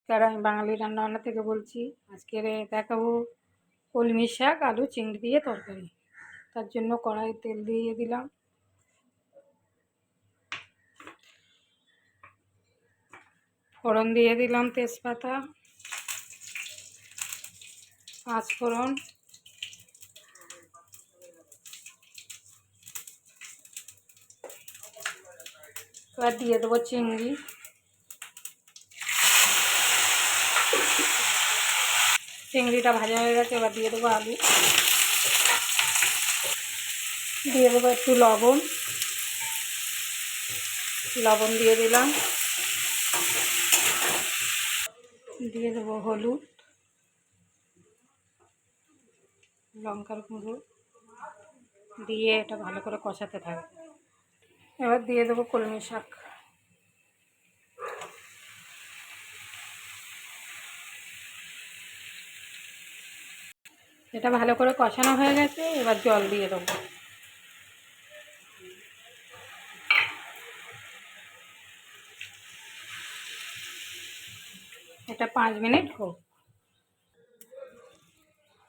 নমস্কার, আমি বাঙালি রান্নাবান্না থেকে বলছি। আজকের দেখাবো কলমি শাক আলু চিংড়ি দিয়ে তরকারি। তার জন্য কড়াই তেল দিয়ে দিলাম, ফোড়ন দিয়ে দিলাম তেজপাতা, পাঁচ ফোড়ন, এবার দিয়ে দেবো চিংড়ি, চিংড়িটা ভাজা হয়ে গেছে। এবার দিয়ে দেবো আলু, দিয়ে দেবো একটু লবণ, লবণ দিয়ে দিলাম, দিয়ে দেবো হলুদ, লঙ্কার গুঁড়ো দিয়ে এটা ভালো করে কষাতে থাকবে। এবার দিয়ে দেবো কলমি শাক, এটা ভালো করে কষানো হয়ে গেছে। এবার জল দিয়ে দেবো। এটা 5 মিনিট হোক।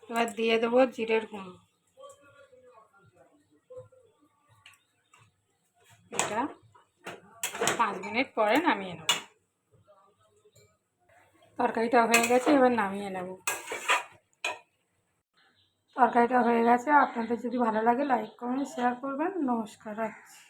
এবার দিয়ে দেবো জিরের গুঁড়ো, এটা 5 মিনিট পরে নামিয়ে নেব। তরকারিটা হয়ে গেছে, এবার নামিয়ে নেব। তরকারিটা হয়ে গেছে। আপনাদের যদি ভালো লাগে লাইক কমেন্ট শেয়ার করবেন। নমস্কার, রাখছি।